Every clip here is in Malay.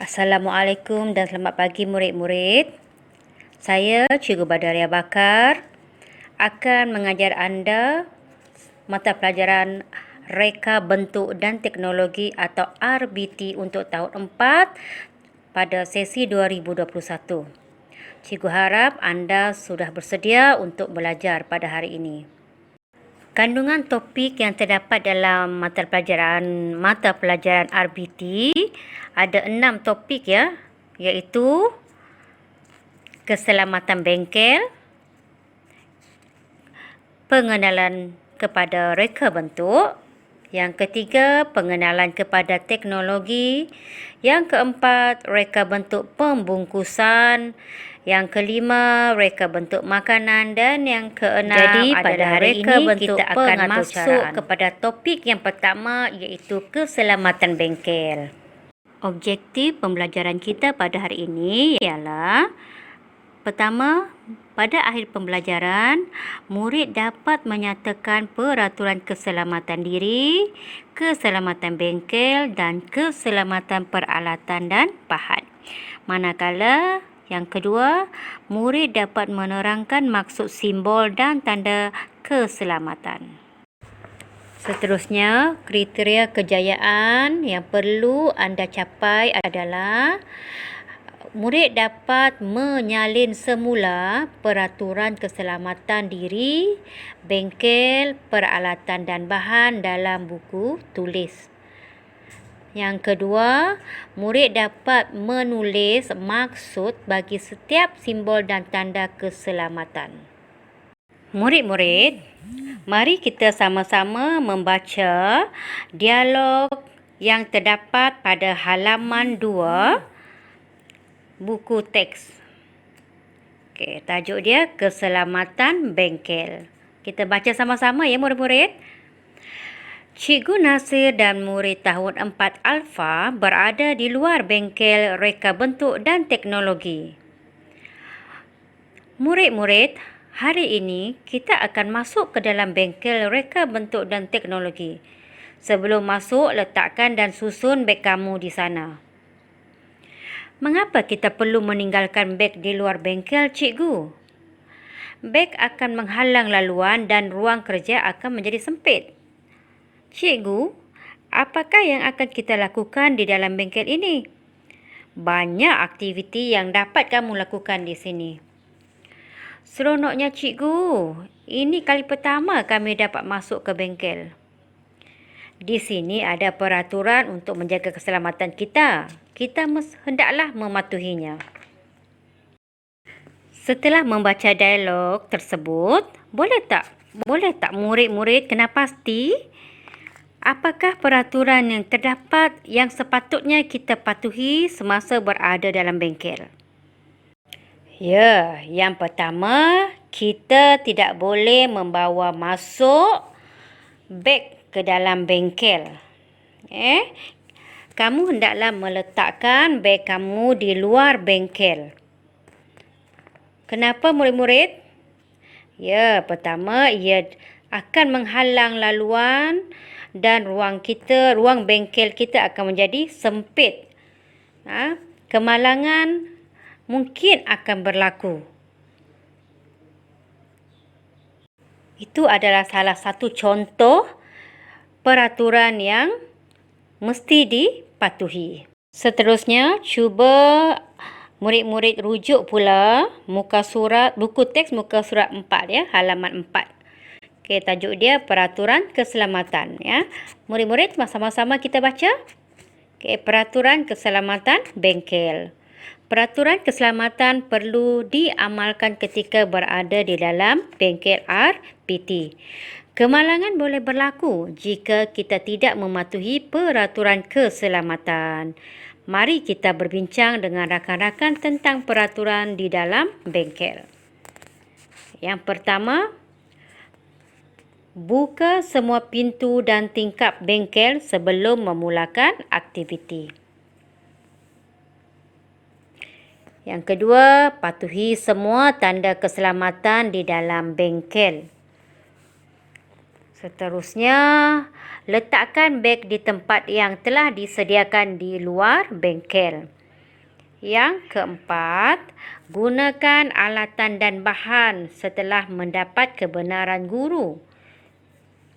Assalamualaikum dan selamat pagi murid-murid. Saya Cikgu Badaria Bakar akan mengajar anda mata pelajaran Reka Bentuk dan Teknologi atau RBT untuk tahun 4 pada sesi 2021. Cikgu harap anda sudah bersedia untuk belajar pada hari ini. Kandungan topik yang terdapat dalam mata pelajaran RBT ada 6 topik ya, iaitu keselamatan bengkel, pengenalan kepada reka bentuk, yang ketiga pengenalan kepada teknologi, yang keempat reka bentuk pembungkusan, yang kelima reka bentuk makanan, dan yang keenam adalah reka bentuk kita akan masuk kepada topik yang pertama, iaitu keselamatan bengkel. Objektif pembelajaran kita pada hari ini ialah pertama, pada akhir pembelajaran, murid dapat menyatakan peraturan keselamatan diri, keselamatan bengkel dan keselamatan peralatan dan bahan. Manakala yang kedua, murid dapat menerangkan maksud simbol dan tanda keselamatan. Seterusnya, kriteria kejayaan yang perlu anda capai adalah murid dapat menyalin semula peraturan keselamatan diri, bengkel, peralatan dan bahan dalam buku tulis. Yang kedua, murid dapat menulis maksud bagi setiap simbol dan tanda keselamatan. Murid-murid, mari kita sama-sama membaca dialog yang terdapat pada halaman 2 buku teks. Okey, tajuk dia keselamatan bengkel. Kita baca sama-sama ya murid-murid. Cikgu Nasir dan murid tahun 4 Alfa berada di luar bengkel reka bentuk dan teknologi. Murid-murid, hari ini kita akan masuk ke dalam bengkel reka bentuk dan teknologi. Sebelum masuk, letakkan dan susun beg kamu di sana. Mengapa kita perlu meninggalkan beg di luar bengkel, cikgu? Beg akan menghalang laluan dan ruang kerja akan menjadi sempit. Cikgu, apakah yang akan kita lakukan di dalam bengkel ini? Banyak aktiviti yang dapat kamu lakukan di sini. Seronoknya cikgu, ini kali pertama kami dapat masuk ke bengkel. Di sini ada peraturan untuk menjaga keselamatan kita. Kita hendaklah mematuhinya. Setelah membaca dialog tersebut, boleh tak murid-murid kena pasti apakah peraturan yang terdapat yang sepatutnya kita patuhi semasa berada dalam bengkel? Ya, yang pertama, kita tidak boleh membawa masuk beg ke dalam bengkel. Kamu hendaklah meletakkan beg kamu di luar bengkel. Kenapa murid-murid? Ya, pertama ia akan menghalang laluan dan ruang bengkel kita akan menjadi sempit. Kemalangan mungkin akan berlaku. Itu adalah salah satu contoh peraturan yang mesti dipatuhi. Seterusnya, cuba murid-murid rujuk pula buku teks muka surat 4 ya, halaman 4. Okey, tajuk dia peraturan keselamatan ya. Murid-murid sama-sama kita baca. Okey, peraturan keselamatan bengkel. Peraturan keselamatan perlu diamalkan ketika berada di dalam bengkel RBT. Kemalangan boleh berlaku jika kita tidak mematuhi peraturan keselamatan. Mari kita berbincang dengan rakan-rakan tentang peraturan di dalam bengkel. Yang pertama, buka semua pintu dan tingkap bengkel sebelum memulakan aktiviti. Yang kedua, patuhi semua tanda keselamatan di dalam bengkel. Seterusnya, letakkan beg di tempat yang telah disediakan di luar bengkel. Yang keempat, gunakan alatan dan bahan setelah mendapat kebenaran guru.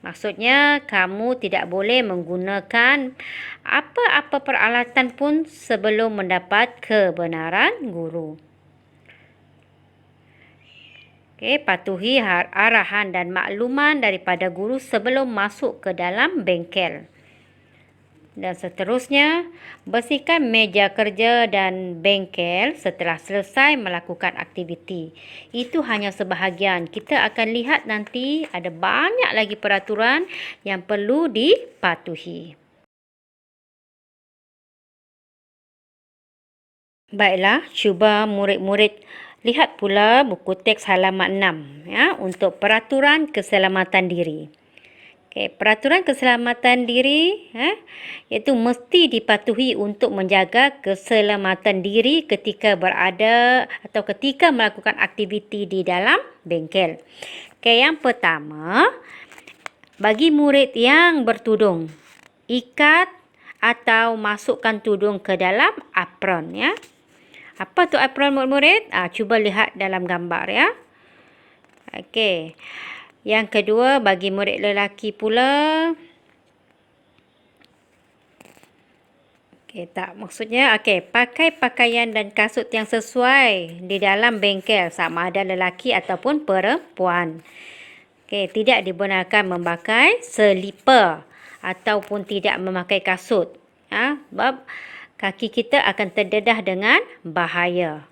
Maksudnya, kamu tidak boleh menggunakan apa-apa peralatan pun sebelum mendapat kebenaran guru. Patuhi arahan dan makluman daripada guru sebelum masuk ke dalam bengkel. Dan seterusnya, bersihkan meja kerja dan bengkel setelah selesai melakukan aktiviti. Itu hanya sebahagian. Kita akan lihat nanti ada banyak lagi peraturan yang perlu dipatuhi. Baiklah, cuba murid-murid lihat pula buku teks halaman 6 untuk peraturan keselamatan diri. Peraturan keselamatan diri iaitu mesti dipatuhi untuk menjaga keselamatan diri ketika berada atau ketika melakukan aktiviti di dalam bengkel. Yang pertama, bagi murid yang bertudung, ikat atau masukkan tudung ke dalam apron. Apa tu apron, murid-murid? Cuba lihat dalam gambar. Yang kedua, bagi murid lelaki pula. Pakai pakaian dan kasut yang sesuai di dalam bengkel, sama ada lelaki ataupun perempuan. Tidak dibenarkan memakai selipar ataupun tidak memakai kasut. Sebab kaki kita akan terdedah dengan bahaya.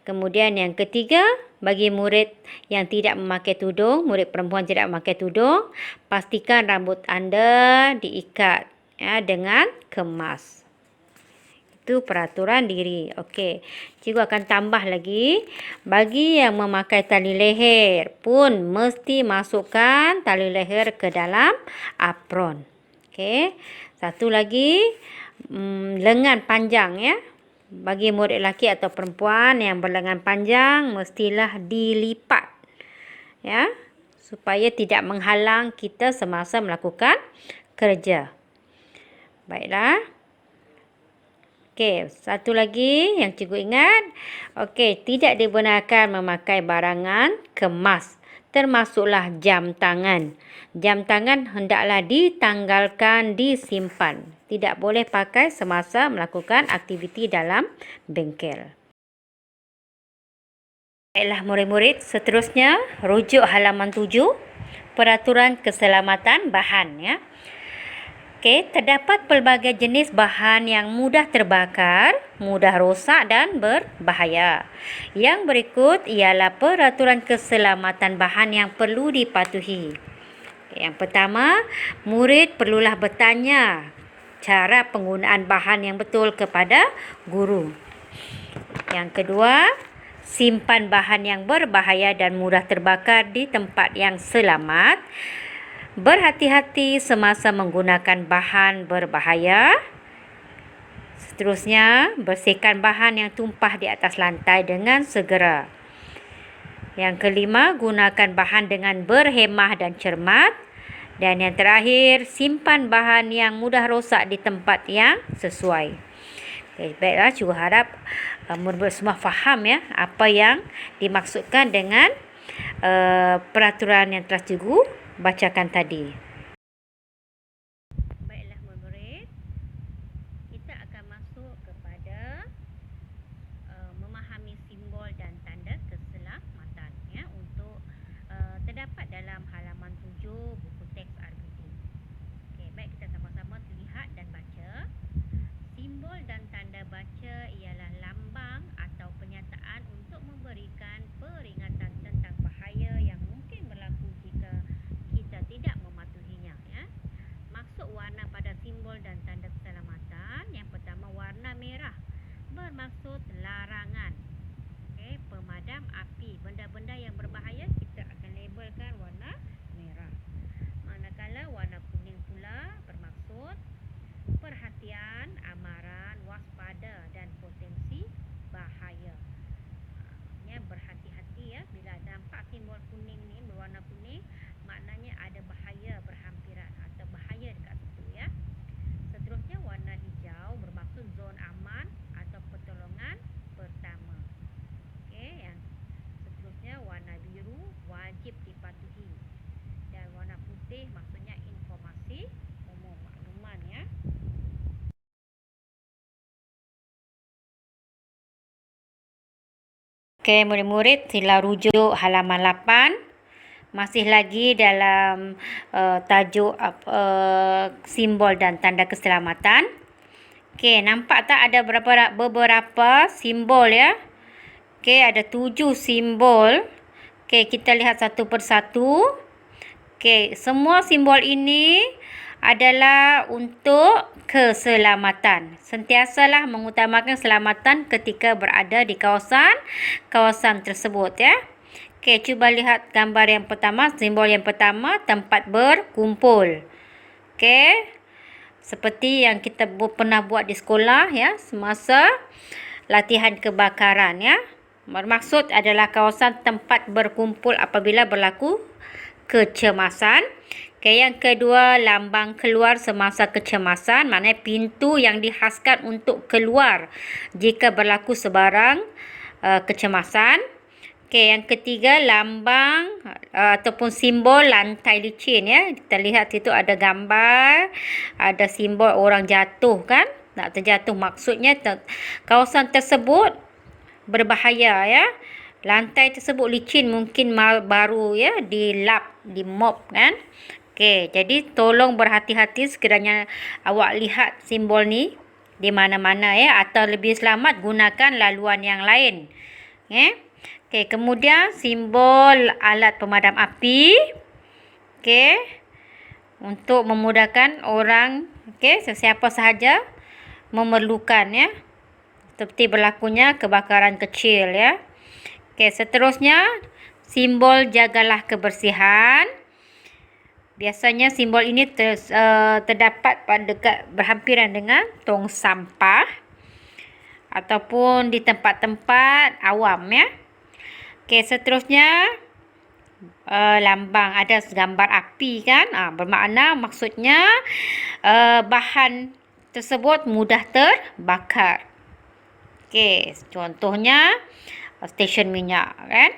Kemudian yang ketiga, bagi murid yang tidak memakai tudung, murid perempuan tidak memakai tudung, pastikan rambut anda diikat dengan kemas. Itu peraturan diri. Cikgu akan tambah lagi, bagi yang memakai tali leher pun mesti masukkan tali leher ke dalam apron. Satu lagi, lengan panjang bagi murid lelaki atau perempuan yang berlengan panjang mestilah dilipat supaya tidak menghalang kita semasa melakukan kerja. Baiklah. Satu lagi yang cikgu ingat. Tidak dibenarkan memakai barangan kemas, termasuklah jam tangan. Jam tangan hendaklah ditanggalkan, disimpan. Tidak boleh pakai semasa melakukan aktiviti dalam bengkel. Baiklah murid-murid, seterusnya rujuk halaman 7, peraturan keselamatan bahan. Terdapat pelbagai jenis bahan yang mudah terbakar, mudah rosak dan berbahaya. Yang berikut ialah peraturan keselamatan bahan yang perlu dipatuhi. Yang pertama, murid perlulah bertanya cara penggunaan bahan yang betul kepada guru. Yang kedua, simpan bahan yang berbahaya dan mudah terbakar di tempat yang selamat. Berhati-hati semasa menggunakan bahan berbahaya. Seterusnya, bersihkan bahan yang tumpah di atas lantai dengan segera. Yang kelima, gunakan bahan dengan berhemah dan cermat. Dan yang terakhir, simpan bahan yang mudah rosak di tempat yang sesuai. Baiklah, cikgu harap murid-murid semua faham apa yang dimaksudkan dengan peraturan yang telah cikgu bacakan tadi. Baiklah murid-murid, kita akan masuk kepada memahami simbol dan tanda keselamatan untuk terdapat dalam halaman 7 buku teks RBT. Baik, kita sama-sama lihat dan baca. Simbol dan tanda baca ialah lambang atau penyataan untuk memberikan peringatan tentang bahaya yang mungkin berlaku jika kita tidak mematuhi Okey, murid-murid sila rujuk halaman 8. Masih lagi dalam tajuk simbol dan tanda keselamatan. Okey, nampak tak ada beberapa simbol ya? Okey, ada 7 simbol. Okey, kita lihat satu persatu. Okey, semua simbol ini adalah untuk keselamatan. Sentiasalah mengutamakan keselamatan ketika berada di kawasan tersebut ya. Okey, cuba lihat gambar yang pertama, simbol yang pertama, tempat berkumpul. Okey. Seperti yang kita pernah buat di sekolah ya, semasa latihan kebakaran ya. Bermaksud adalah kawasan tempat berkumpul apabila berlaku kecemasan. Okay, yang kedua, lambang keluar semasa kecemasan, maknanya pintu yang dihaskan untuk keluar jika berlaku sebarang kecemasan. Okay, yang ketiga, lambang ataupun simbol lantai licin ya. Kita lihat situ ada gambar, ada simbol orang jatuh kan, nak terjatuh, maksudnya kawasan tersebut berbahaya ya. Lantai tersebut licin, mungkin baru ya dilap, dimop kan. Okey, jadi tolong berhati-hati sekiranya awak lihat simbol ni di mana-mana ya, atau lebih selamat gunakan laluan yang lain. Okey, kemudian simbol alat pemadam api. Okey. Untuk memudahkan orang, sesiapa sahaja memerlukan ya. Seperti berlakunya kebakaran kecil ya. Okey, seterusnya simbol jagalah kebersihan. Biasanya simbol ini terdapat dekat berhampiran dengan tong sampah ataupun di tempat-tempat awam ya. Okey, seterusnya lambang ada gambar api kan. Bermakna maksudnya bahan tersebut mudah terbakar. Okey, contohnya stesen minyak kan.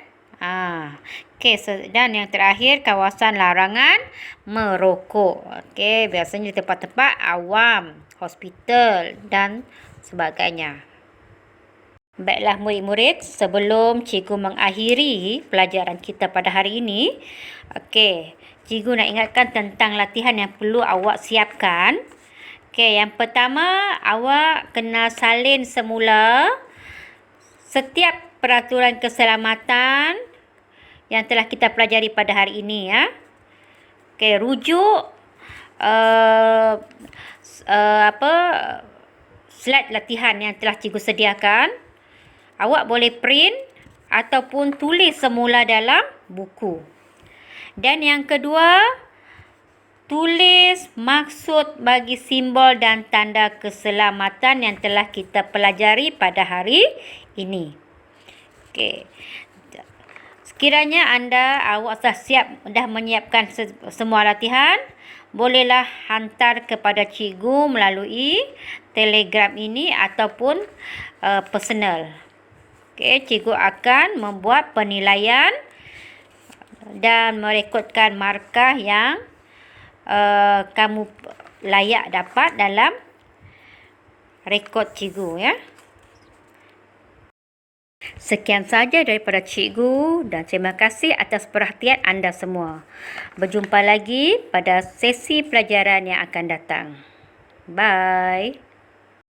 Okey, dan yang terakhir kawasan larangan merokok. Okey, biasanya di tempat-tempat awam, hospital dan sebagainya. Baiklah murid-murid, sebelum cikgu mengakhiri pelajaran kita pada hari ini, okey, cikgu nak ingatkan tentang latihan yang perlu awak siapkan. Okey, yang pertama, awak kena salin semula setiap peraturan keselamatan yang telah kita pelajari pada hari ini ya. Okey, rujuk slide latihan yang telah cikgu sediakan. Awak boleh print ataupun tulis semula dalam buku. Dan yang kedua, tulis maksud bagi simbol dan tanda keselamatan yang telah kita pelajari pada hari ini. Okey. Sekiranya awak dah menyiapkan semua latihan, bolehlah hantar kepada cikgu melalui Telegram ini ataupun personal. Okey, cikgu akan membuat penilaian dan merekodkan markah yang kamu layak dapat dalam rekod cikgu ya. Sekian saja daripada cikgu dan terima kasih atas perhatian anda semua. Berjumpa lagi pada sesi pelajaran yang akan datang. Bye.